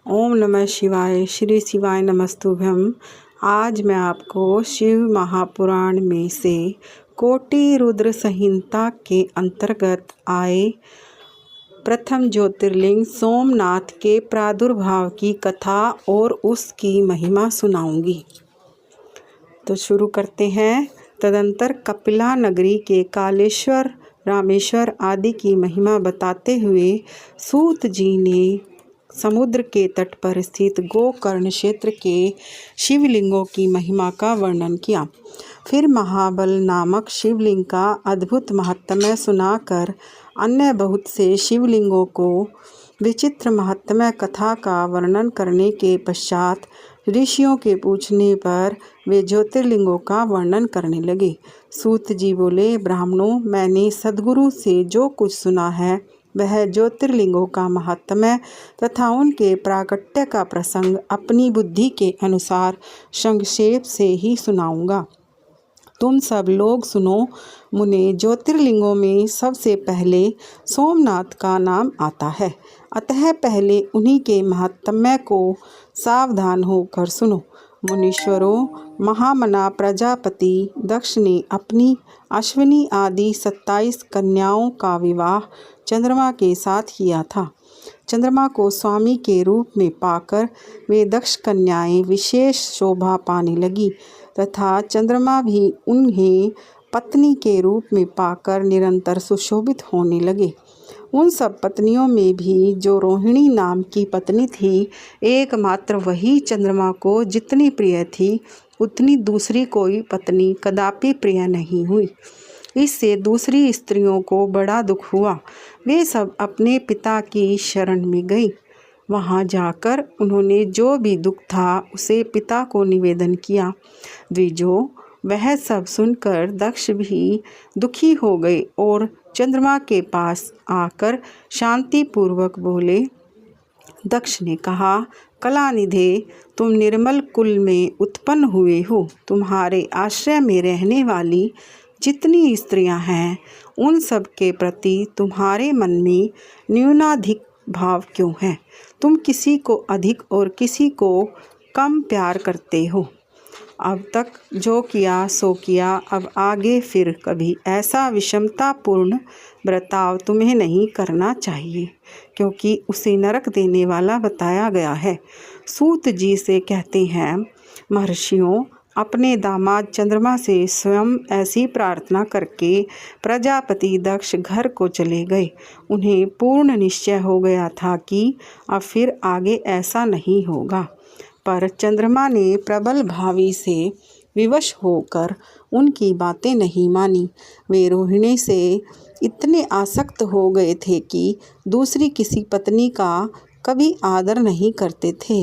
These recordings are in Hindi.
ओम नमः शिवाय। श्री शिवाय नमस्तुभ्यम। आज मैं आपको शिव महापुराण में से कोटि रुद्र संहिता के अंतर्गत आए प्रथम ज्योतिर्लिंग सोमनाथ के प्रादुर्भाव की कथा और उसकी महिमा सुनाऊंगी। तो शुरू करते हैं। तदंतर कपिला नगरी के कालेश्वर, रामेश्वर आदि की महिमा बताते हुए सूत जी ने समुद्र के तट पर स्थित गोकर्ण क्षेत्र के शिवलिंगों की महिमा का वर्णन किया। फिर महाबल नामक शिवलिंग का अद्भुत महात्म्य सुनाकर अन्य बहुत से शिवलिंगों को विचित्र महात्म्य कथा का वर्णन करने के पश्चात ऋषियों के पूछने पर वे ज्योतिर्लिंगों का वर्णन करने लगे। सूत जी बोले, ब्राह्मणों, मैंने सद्गुरु से जो कुछ सुना है वह ज्योतिर्लिंगों का महात्म्य तथा उनके प्राकट्य का प्रसंग अपनी बुद्धि के अनुसार संक्षेप से ही सुनाऊंगा। तुम सब लोग सुनो। मुने, ज्योतिर्लिंगों में सबसे पहले सोमनाथ का नाम आता है, अतः पहले उन्हीं के महात्म्य को सावधान होकर सुनो। मुनीश्वरों, महामना प्रजापति दक्ष ने अपनी अश्विनी आदि 27 कन्याओं का विवाह चंद्रमा के साथ किया था। चंद्रमा को स्वामी के रूप में पाकर वे दक्ष कन्याएं विशेष शोभा पाने लगी तथा चंद्रमा भी उन्हें पत्नी के रूप में पाकर निरंतर सुशोभित होने लगे। उन सब पत्नियों में भी जो रोहिणी नाम की पत्नी थी, एकमात्र वही चंद्रमा को जितनी प्रिय थी उतनी दूसरी कोई पत्नी कदापि प्रिय नहीं हुई। इससे दूसरी स्त्रियों को बड़ा दुख हुआ। वे सब अपने पिता की शरण में गईं। वहां जाकर उन्होंने जो भी दुख था उसे पिता को निवेदन किया। द्विजो, वह सब सुनकर दक्ष भी दुखी हो गए और चंद्रमा के पास आकर शांति पूर्वक बोले। दक्ष ने कहा, कलानिधे, तुम निर्मल कुल में उत्पन्न हुए हो। तुम्हारे आश्रय में रहने वाली जितनी स्त्रियां हैं उन सब के प्रति तुम्हारे मन में न्यूनाधिक भाव क्यों है? तुम किसी को अधिक और किसी को कम प्यार करते हो। अब तक जो किया सो किया, अब आगे फिर कभी ऐसा विषमतापूर्ण बर्ताव तुम्हें नहीं करना चाहिए, क्योंकि उसे नरक देने वाला बताया गया है। सूत जी से कहते हैं, महर्षियों, अपने दामाद चंद्रमा से स्वयं ऐसी प्रार्थना करके प्रजापति दक्ष घर को चले गए। उन्हें पूर्ण निश्चय हो गया था कि अब फिर आगे ऐसा नहीं होगा, पर चंद्रमा ने प्रबल भावी से विवश होकर उनकी बातें नहीं मानी। वे रोहिणी से इतने आसक्त हो गए थे कि दूसरी किसी पत्नी का कभी आदर नहीं करते थे।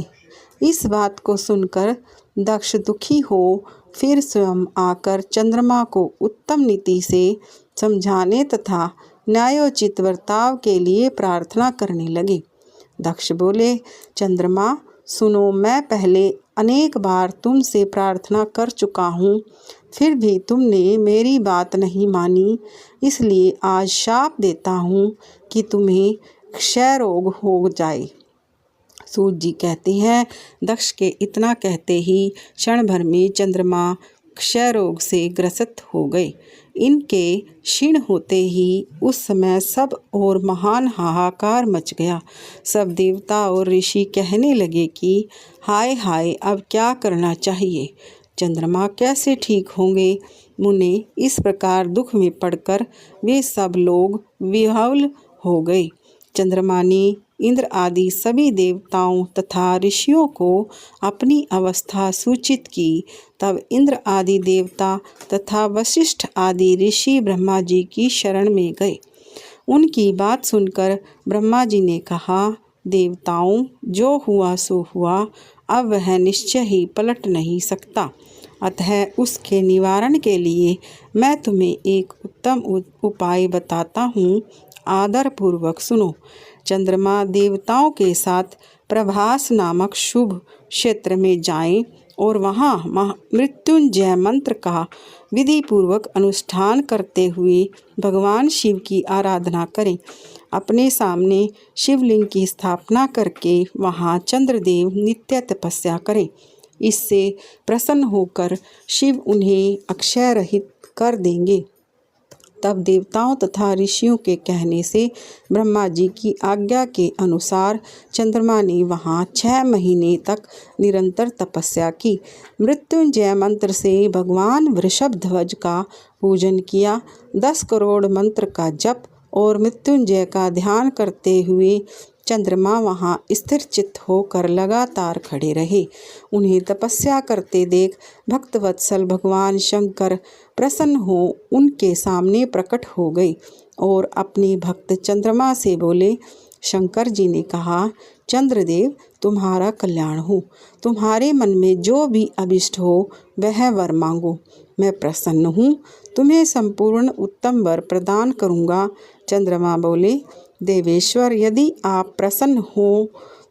इस बात को सुनकर दक्ष दुखी हो फिर स्वयं आकर चंद्रमा को उत्तम नीति से समझाने तथा न्यायोचित बर्ताव के लिए प्रार्थना करने लगे। दक्ष बोले, चंद्रमा, सुनो, मैं पहले अनेक बार तुमसे प्रार्थना कर चुका हूँ, फिर भी तुमने मेरी बात नहीं मानी, इसलिए आज शाप देता हूँ कि तुम्हें क्षय रोग हो जाए। सूत जी कहते हैं, दक्ष के इतना कहते ही क्षण भर में चंद्रमा क्षय रोग से ग्रसित हो गए। इनके क्षीण होते ही उस समय सब और महान हाहाकार मच गया। सब देवता और ऋषि कहने लगे कि हाय हाय, अब क्या करना चाहिए? चंद्रमा कैसे ठीक होंगे? मुने, इस प्रकार दुख में पड़कर वे सब लोग विह्वल हो गए। चंद्रमा ने इंद्र आदि सभी देवताओं तथा ऋषियों को अपनी अवस्था सूचित की। तब इंद्र आदि देवता तथा वशिष्ठ आदि ऋषि ब्रह्मा जी की शरण में गए। उनकी बात सुनकर ब्रह्मा जी ने कहा, देवताओं, जो हुआ सो हुआ, अब वह निश्चय ही पलट नहीं सकता, अतः उसके निवारण के लिए मैं तुम्हें एक उत्तम उपाय बताता हूँ, आदर पूर्वक सुनो। चंद्रमा देवताओं के साथ प्रभास नामक शुभ क्षेत्र में जाएं और वहाँ मृत्युंजय मंत्र का विधि पूर्वक अनुष्ठान करते हुए भगवान शिव की आराधना करें। अपने सामने शिवलिंग की स्थापना करके वहाँ चंद्रदेव नित्य तपस्या करें। इससे प्रसन्न होकर शिव उन्हें अक्षय रहित कर देंगे। तब देवताओं तथा ऋषियों के कहने से ब्रह्मा जी की आज्ञा के अनुसार चंद्रमा ने वहाँ 6 महीने तक निरंतर तपस्या की। मृत्युंजय मंत्र से भगवान वृषभध्वज का पूजन किया। 10 करोड़ मंत्र का जप और मृत्युंजय का ध्यान करते हुए चंद्रमा वहाँ स्थिर चित्त होकर लगातार खड़े रहे। उन्हें तपस्या करते देख भक्तवत्सल भगवान शंकर प्रसन्न हो उनके सामने प्रकट हो गए और अपने भक्त चंद्रमा से बोले। शंकर जी ने कहा, चंद्रदेव तुम्हारा कल्याण हो, तुम्हारे मन में जो भी अभिष्ट हो वह वर मांगो, मैं प्रसन्न हूँ, तुम्हें संपूर्ण उत्तम वर प्रदान करूँगा। चंद्रमा बोले, देवेश्वर यदि आप प्रसन्न हो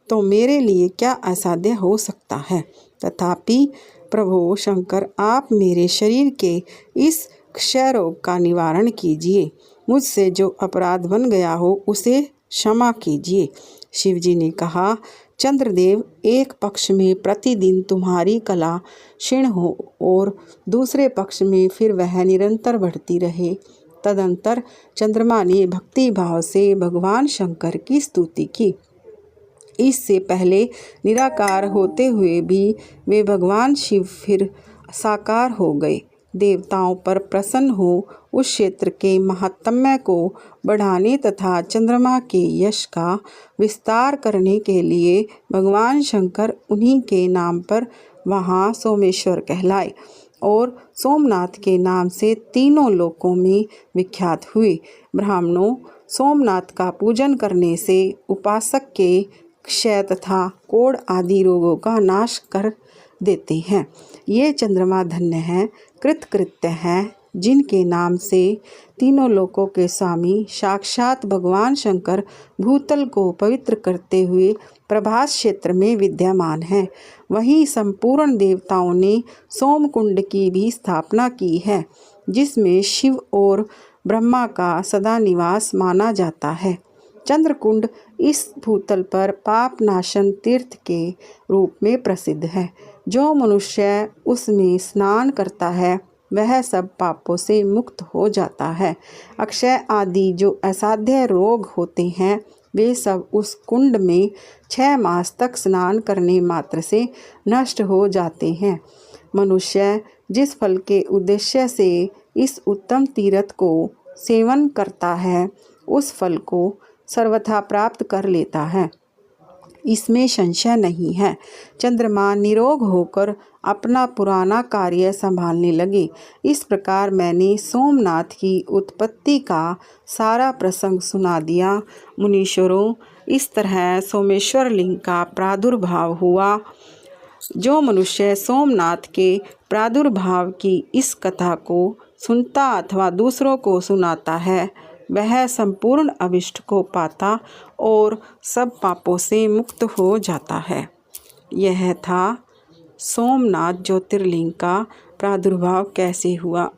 तो मेरे लिए क्या असाध्य हो सकता है। तथापि प्रभु शंकर आप मेरे शरीर के इस क्षय रोग का निवारण कीजिए, मुझसे जो अपराध बन गया हो उसे क्षमा कीजिए। शिवजी ने कहा, चंद्रदेव एक पक्ष में प्रतिदिन तुम्हारी कला क्षीण हो और दूसरे पक्ष में फिर वह निरंतर बढ़ती रहे। तदंतर चंद्रमा ने भक्ति भाव से भगवान शंकर की स्तुति की। इससे पहले निराकार होते हुए भी वे भगवान शिव फिर साकार हो गए। देवताओं पर प्रसन्न हो उस क्षेत्र के महात्म्य को बढ़ाने तथा चंद्रमा के यश का विस्तार करने के लिए भगवान शंकर उन्हीं के नाम पर वहाँ सोमेश्वर कहलाए और सोमनाथ के नाम से तीनों लोकों में विख्यात हुए। ब्राह्मणों सोमनाथ का पूजन करने से उपासक के क्षय तथा कोढ़ आदि रोगों का नाश कर देते हैं। ये चंद्रमा धन्य हैं, कृतकृत्य हैं, जिनके नाम से तीनों लोकों के स्वामी साक्षात भगवान शंकर भूतल को पवित्र करते हुए प्रभास क्षेत्र में विद्यमान हैं। वहीं संपूर्ण देवताओं ने सोमकुंड की भी स्थापना की है, जिसमें शिव और ब्रह्मा का सदा निवास माना जाता है। चंद्रकुंड इस भूतल पर पाप नाशन तीर्थ के रूप में प्रसिद्ध है। जो मनुष्य उसमें स्नान करता है वह सब पापों से मुक्त हो जाता है। अक्षय आदि जो असाध्य रोग होते हैं वे सब उस कुंड में 6 मास तक स्नान करने मात्र से नष्ट हो जाते हैं। मनुष्य जिस फल के उद्देश्य से इस उत्तम तीर्थ को सेवन करता है उस फल को सर्वथा प्राप्त कर लेता है, इसमें संशय नहीं है। चंद्रमा निरोग होकर अपना पुराना कार्य संभालने लगे। इस प्रकार मैंने सोमनाथ की उत्पत्ति का सारा प्रसंग सुना दिया। मुनीश्वरों, इस तरह सोमेश्वर लिंग का प्रादुर्भाव हुआ। जो मनुष्य सोमनाथ के प्रादुर्भाव की इस कथा को सुनता अथवा दूसरों को सुनाता है वह संपूर्ण अभिष्ट को पाता और सब पापों से मुक्त हो जाता है। यह था सोमनाथ ज्योतिर्लिंग का प्रादुर्भाव कैसे हुआ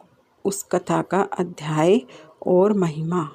उस कथा का अध्याय और महिमा।